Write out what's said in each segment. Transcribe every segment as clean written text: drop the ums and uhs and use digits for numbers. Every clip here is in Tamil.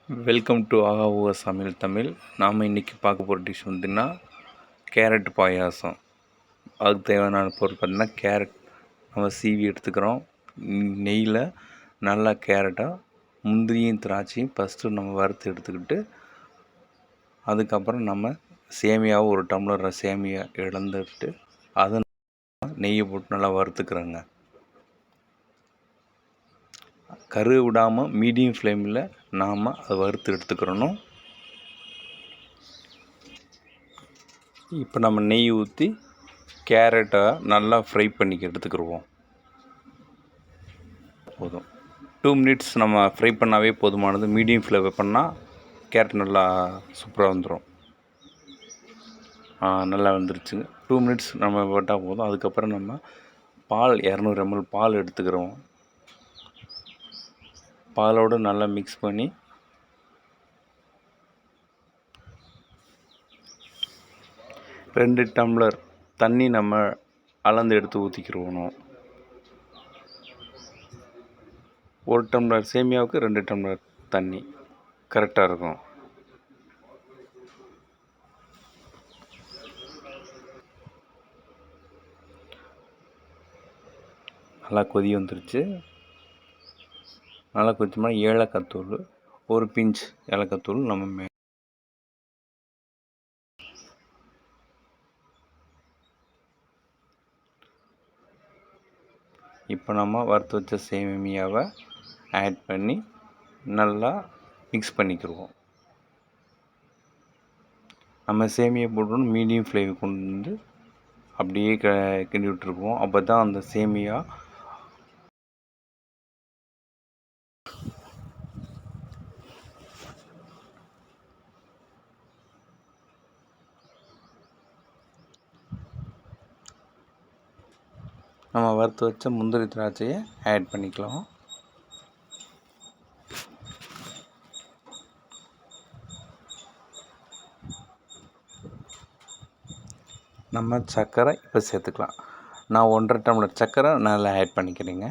வெல்கம் டு ஆகா ஊகா சமையல் தமிழ். நாம் இன்றைக்கி பார்க்க போகிற டிஷ் வந்துன்னா கேரட் பாயாசம். அதுக்கு தேவையான பொருள் பார்த்திங்கன்னா கேரட் நம்ம சீவி எடுத்துக்கிறோம். நெய்யில் நல்லா கேரட்டாக முந்திரியும் திராட்சையும் ஃபஸ்ட்டு நம்ம வறுத்து எடுத்துக்கிட்டு அதுக்கப்புறம் நம்ம சேமியாவை ஒரு டம்ளர் சேமியா இழந்துட்டு அதை நெய்யை போட்டு நல்லா வறுத்துக்கிறோங்க. கரு விடாமல் மீடியம் ஃப்ளேமில் நாம் அதை வறுத்து எடுத்துக்கிறணும். இப்போ நம்ம நெய் ஊற்றி கேரட்டை நல்லா ஃப்ரை பண்ணி எடுத்துக்கிடுவோம். போதும் 2 மினிட்ஸ் நம்ம ஃப்ரை பண்ணாவே போதுமானது. மீடியம் ஃப்ளேவர் பண்ணால் கேரட் நல்லா சூப்பராக வந்துடும். நல்லா வந்துருச்சுங்க. 2 மினிட்ஸ் நம்ம போட்டால் போதும். அதுக்கப்புறம் நம்ம பால் 200 ml பால் எடுத்துக்கிறோம். பாலோடு நல்லா மிக்ஸ் பண்ணி 2 டம்ளர் தண்ணி நம்ம அளந்து எடுத்து ஊற்றிக்கிடுவோம். 1 டம்ளர் சேமியாவுக்கு 2 டம்ளர் தண்ணி கரெக்டாக இருக்கும். நல்லா கொதி வந்துருச்சு. நல்லா கொதிச்சோம்னா ஏலக்காய் தூள், ஒரு பிஞ்ச் ஏலக்காய் தூள் நம்ம இப்போ நம்ம வறுத்து வச்ச சேமியாவை ஆட் பண்ணி நல்லா மிக்ஸ் பண்ணிக்கிடுவோம். நம்ம சேமியா போட்டோன்னு மீடியம் ஃப்ளேம் கொண்டு வந்து அப்படியே கிண்டி விட்டுருக்குவோம். அப்போ தான் அந்த சேமியா நம்ம வறுத்து வச்ச முந்திரி திராட்சையை ஆட் பண்ணிக்கலாம். நம்ம சர்க்கரை இப்போ சேர்த்துக்கலாம். நான் 1.5 டம்ளர் சர்க்கரை நல்லா ஆட் பண்ணிக்கிறேங்க.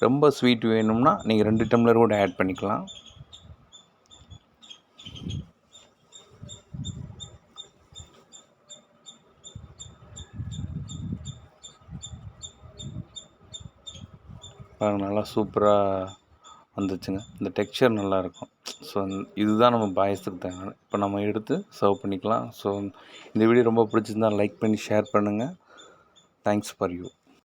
ரொம்ப ஸ்வீட் வேணும்னா நீங்கள் 2 டம்ளர் கூட ஆட் பண்ணிக்கலாம். நல்லா சூப்பராக வந்துச்சுங்க. இந்த டெக்ஸ்சர் நல்லாயிருக்கும். ஸோ இதுதான் நம்ம பாயசத்துக்கு தேவையான. இப்போ நம்ம எடுத்து சர்வ் பண்ணிக்கலாம். ஸோ இந்த வீடியோ ரொம்ப பிடிச்சிருந்தால் லைக் பண்ணி ஷேர் பண்ணுங்கள். Thanks for you.